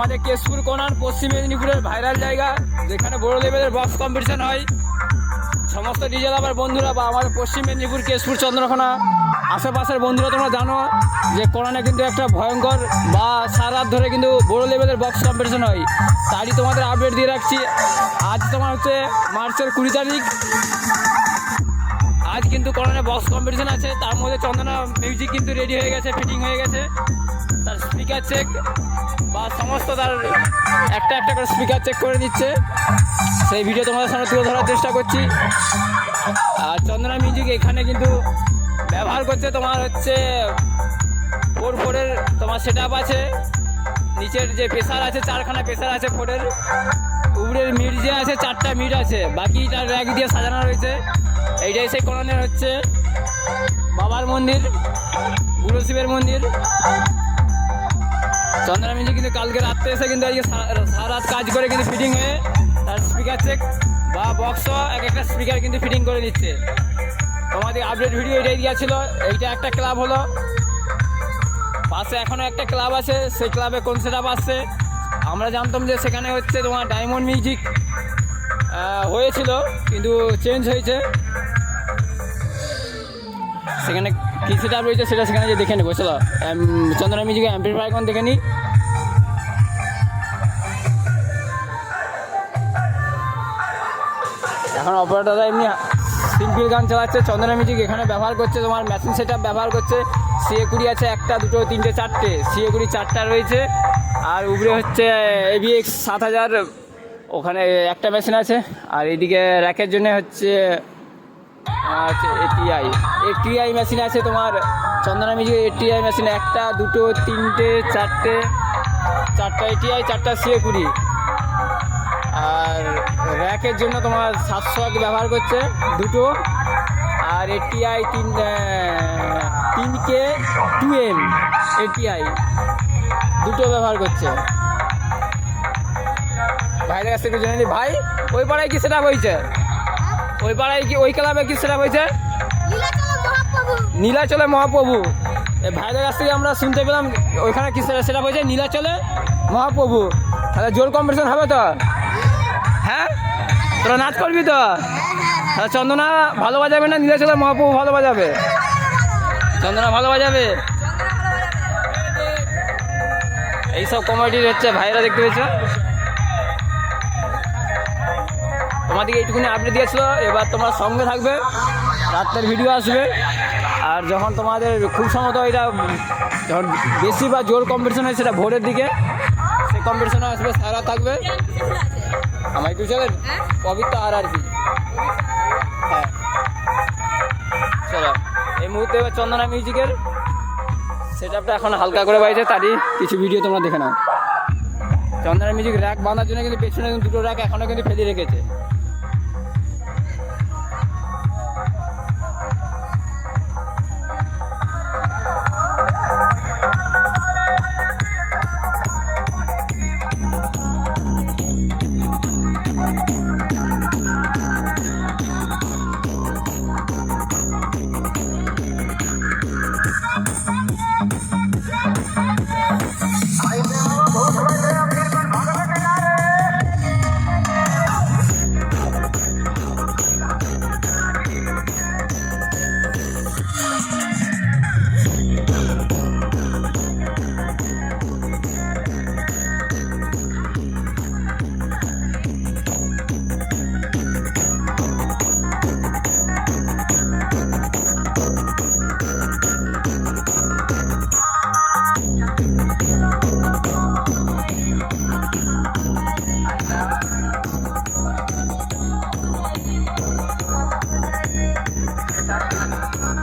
আমাদের কেশপুর কোনার পশ্চিম মেদিনীপুরের ভাইরাল জায়গা, যেখানে বড় লেভেলের বক্স কম্পিটিশন হয়। সমস্ত ডিজে লাভার বন্ধুরা বা আমাদের পশ্চিম মেদিনীপুর কেশপুর চন্দ্রকোনা আশেপাশের বন্ধুরা তোমরা জানো যে কোনানে কিন্তু একটা ভয়ঙ্কর বা সারা রাত ধরে কিন্তু বড় লেভেলের বক্স কম্পিটিশন হয়। তারই তোমাদের আপডেট দিয়ে রাখছি। আজ তোমার হচ্ছে মার্চের 20 তারিখ। আজ কিন্তু কোনানে বক্স কম্পিটিশন আছে। তার মধ্যে চন্দনা মিউজিক কিন্তু রেডি হয়ে গেছে, ফিটিং হয়ে গেছে। তার স্পিকার চেক বা সমস্ত তার একটা একটা করে স্পিকার চেক করে দিচ্ছে। সেই ভিডিও তোমাদের সামনে তুলে ধরার চেষ্টা করছি। আর চন্দনা মিউজিক এখানে কিন্তু ব্যবহার করছে তোমার হচ্ছে 4/4-এর তোমার সেট আপ আছে। নিচের যে প্রেসার আছে 4খানা প্রেসার আছে 4-এর। উপরের মিড যে আছে 4টা মিড আছে, বাকিটা র্যাক দিয়ে সাজানো রয়েছে। এইটাই সেই কোনানের হচ্ছে বাবার মন্দির, বুড়ো শিবের মন্দির। চন্দনা মিউজিক কিন্তু কালকে রাত্রে এসে কিন্তু আজকে সারা রাত কাজ করে কিন্তু ফিটিং হয়ে তার স্পিকার চেক বা বক্স এক একটা স্পিকার কিন্তু ফিটিং করে দিচ্ছে। তোমাদের আপডেট ভিডিও এটাই দেওয়া ছিল। এইটা একটা ক্লাব হলো, পাশে এখনও একটা ক্লাব আছে। সেই ক্লাবে কোন সেট আপ আসছে আমরা জানতাম যে সেখানে হচ্ছে তোমার ডায়মন্ড মিউজিক হয়েছিল, কিন্তু চেঞ্জ হয়েছে। সেখানে কী সেট আপ রয়েছে সেটা সেখানে যে দেখে নেবো। চলো চন্দনা মিউজিকের অ্যাম্পলিফায়ার কোন দেখে নিই। এখন অপারেটররা এমনি সিম্পল গান চালাচ্ছে। চন্দনা মিউজিক এখানে ব্যবহার করছে তোমার মেশিন সেট আপ ব্যবহার করছে। CA-20 আছে 1টা 2টো 3টে 4টে, CA-20 4টা রয়েছে। আর উপরে হচ্ছে AVX 7000 ওখানে একটা মেশিন আছে। আর এইদিকে র্যাকের জন্য হচ্ছে ATI মেশিন আছে তোমার চন্দনা মিউজিক। ATI মেশিন 1টা 2টো 3টে 4টে, 4টা ATI 4টা CA-20। আর র্যাকের জন্য তোমার 700 ব্যবহার করছে 2টো। আর ATI 3K 2M ATI 2টো ব্যবহার করছে। ভাইদের কাছ থেকে জেনে নিই। ভাই ওই পাড়ায় কি সেট আপ হয়েছে? ওই পাড়ায় কি ওই ক্লাবে কি সেট আপ হয়েছে? নীলাচলে মহাপ্রভু। এই ভাইদের কাছ থেকে আমরা শুনতে পেলাম ওইখানে কি সেট আপ হয়েছে, নীলাচলে মহাপ্রভু। তাহলে জোর কম্পিটিশন হবে তো? হ্যাঁ, তোরা নাচ করবি তো? তাহলে চন্দনা ভালো বাজাবে না নীলাচলে মহাপ্রভু ভালো বাজাবে? চন্দনা ভালো বাজাবে। এইসব কমেডির হচ্ছে ভাইরা দেখতে পেয়েছ। তোমাদেরকে এইটুকুনি আপডেট দিয়েছিল। এবার তোমার সঙ্গে থাকবে, রাত্রের ভিডিও আসবে। আর যখন তোমাদের খুব সম্ভবত এটা যখন বেশি বা জোর কম্পিটিশন হয় সেটা ভোরের দিকে, সেই কম্পিটিশনে আসবে, সারা থাকবে। আমার একটু চলেন পবিত্র আর কি। হ্যাঁ চলো, এই মুহূর্তে চন্দনা মিউজিকের সেট আপটা এখন হালকা করে বাইছে, তারই কিছু ভিডিও তোমরা দেখে নাও। চন্দনা মিউজিক র্যাক বাঁধার জন্য কিন্তু পেছনে 2টো র্যাক এখনও কিন্তু ফেলে রেখেছে।